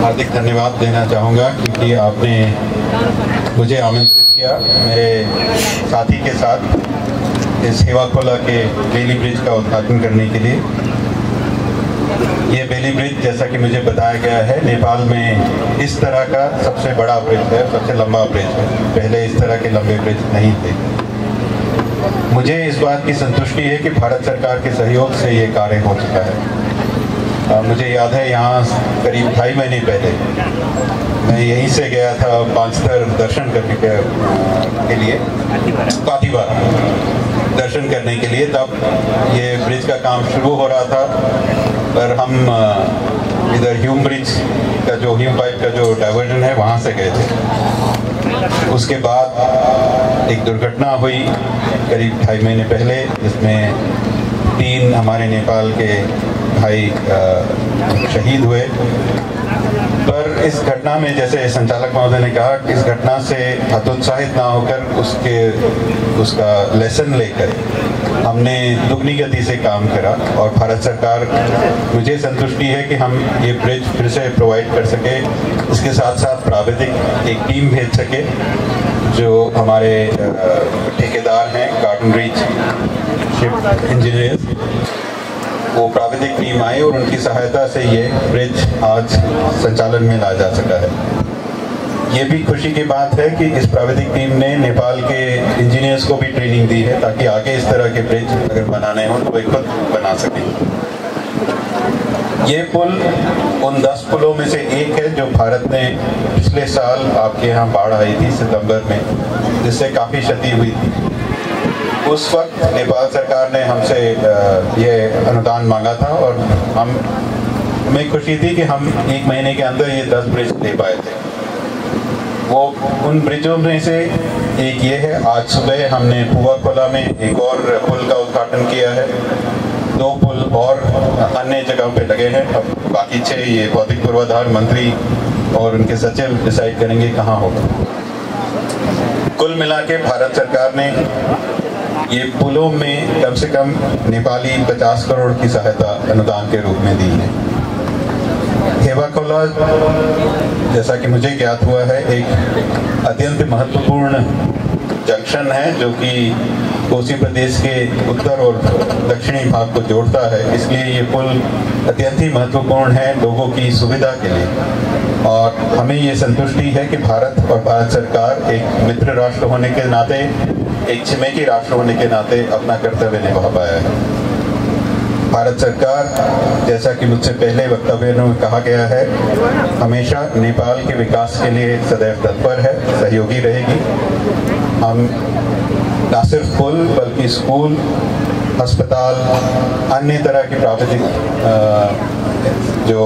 हार्दिक धन्यवाद देना चाहूँगा क्योंकि आपने मुझे आमंत्रित किया मेरे साथी के साथ इस हेवाखोला के बेली ब्रिज का उद्घाटन करने के लिए। ये बेली ब्रिज, जैसा कि मुझे बताया गया है, नेपाल में इस तरह का सबसे बड़ा ब्रिज है, सबसे लंबा ब्रिज है। पहले इस तरह के लंबे ब्रिज नहीं थे। मुझे इस बात की संतुष्टि है कि भारत सरकार के सहयोग से ये कार्य हो चुका है। मुझे याद है यहाँ करीब 2.5 महीने पहले मैं यहीं से गया था पांचतर दर्शन करने के लिए, कातीबार दर्शन करने के लिए। तब ये ब्रिज का काम शुरू हो रहा था, पर हम इधर ह्यूम ब्रिज का ह्यूम पाइप का जो डाइवर्जन है वहाँ से गए थे। उसके बाद एक दुर्घटना हुई करीब 2.5 महीने पहले, जिसमें 3 हमारे नेपाल के भाई शहीद हुए। पर इस घटना में, जैसे संचालक महोदय ने कहा, इस घटना से हतोत्साहित ना होकर उसका लेसन लेकर हमने दुगनी गति से काम करा। और भारत सरकार, मुझे संतुष्टि है कि हम ये ब्रिज फिर से प्रोवाइड कर सके। इसके साथ साथ प्राविधिक एक टीम भेज सके, जो हमारे ठेकेदार हैं, गार्डन रीच शिप इंजीनियर्स, वो प्राविधिक टीम आई और उनकी सहायता से ये ब्रिज आज संचालन में ला जा सका है। ये भी खुशी की बात है कि इस प्राविधिक टीम ने नेपाल के इंजीनियर्स को भी ट्रेनिंग दी है, ताकि आगे इस तरह के ब्रिज अगर बनाने हो तो वे खुद बना सकें। ये पुल उन 10 पुलों में से एक है जो भारत ने पिछले साल, आपके यहाँ बाढ़ आई थी सितंबर में, जिससे काफ़ी क्षति हुई थी। उस वक्त नेपाल सरकार ने हमसे ये अनुदान मांगा था और हमें खुशी थी कि हम 1 महीने के अंदर ये 10 ब्रिज ले पाए थे। वो उन ब्रिजों में से एक ये है। आज सुबह हमने हेवाखोला में एक और पुल का उद्घाटन किया है। 2 पुल और अन्य जगहों पे लगे हैं। अब बाकी 6 ये भौतिक पूर्वाधार मंत्री और उनके सचिव डिसाइड करेंगे कहाँ होगा। कुल मिला के भारत सरकार ने ये पुलों में कम से कम नेपाली 50 करोड़ की सहायता अनुदान के रूप में दी है। हेवाखोला, जैसा कि मुझे ज्ञात हुआ है, एक अत्यंत महत्वपूर्ण जंक्शन है जो कि कोसी प्रदेश के उत्तर और दक्षिणी भाग को जोड़ता है। इसलिए ये पुल अत्यंत ही महत्वपूर्ण है लोगों की सुविधा के लिए। और हमें ये संतुष्टि है कि भारत और भारत सरकार एक मित्र राष्ट्र होने के नाते, एक छिमेकी राष्ट्र होने के नाते अपना कर्तव्य निभा पाया है। भारत सरकार, जैसा कि मुझसे पहले वक्तव्यों में कहा गया है, हमेशा नेपाल के विकास के लिए सदैव तत्पर है, सहयोगी रहेगी। हम न सिर्फ पुल बल्कि स्कूल, अस्पताल, अन्य तरह की प्राविधिक जो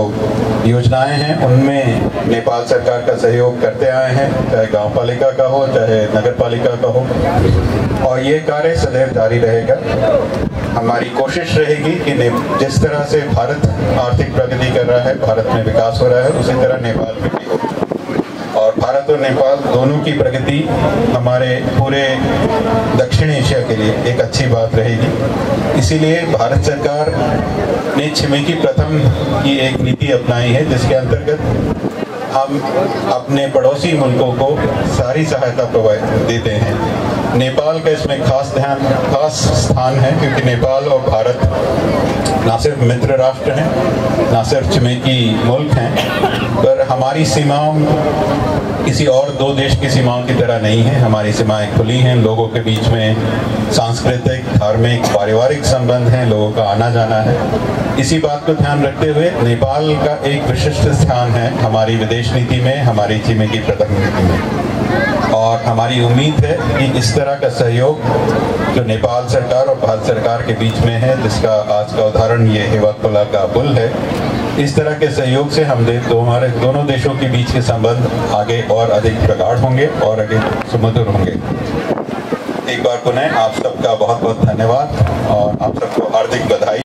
योजनाएं हैं उनमें नेपाल सरकार का सहयोग करते आए हैं, चाहे गांव पालिका का हो चाहे नगर पालिका का हो, और ये कार्य सदैव जारी रहेगा। हमारी कोशिश रहेगी कि जिस तरह से भारत आर्थिक प्रगति कर रहा है, भारत में विकास हो रहा है, उसी तरह नेपाल में भी हो। और भारत और नेपाल दोनों की प्रगति हमारे पूरे दक्षिण एशिया के लिए एक अच्छी बात रहेगी। इसीलिए भारत सरकार ने छिमेकी प्रथम की एक नीति अपनाई है, जिसके अंतर्गत हम अपने पड़ोसी मुल्कों को सारी सहायता प्रोवाइड देते हैं। नेपाल का इसमें खास स्थान है, क्योंकि नेपाल और भारत न सिर्फ मित्र राष्ट्र हैं, न सिर्फ छिमेकी मुल्क हैं, पर हमारी सीमाओं किसी और 2 देश की सीमाओं की तरह नहीं है। हमारी सीमाएं खुली हैं, लोगों के बीच में सांस्कृतिक, धार्मिक, पारिवारिक संबंध हैं, लोगों का आना जाना है। इसी बात को ध्यान रखते हुए नेपाल का एक विशिष्ट स्थान है हमारी विदेश नीति में, हमारी छिमेकी प्रथम नीति में। और हमारी उम्मीद है कि इस तरह का सहयोग जो नेपाल सरकार और भारत सरकार के बीच में है, जिसका आज का उदाहरण ये हेवाखोला का पुल है, इस तरह के सहयोग से हमारे दोनों देशों के बीच के संबंध आगे और अधिक प्रगाढ़ होंगे और आगे सुमधुर होंगे। एक बार पुनः आप सबका बहुत बहुत धन्यवाद और आप सबको हार्दिक बधाई।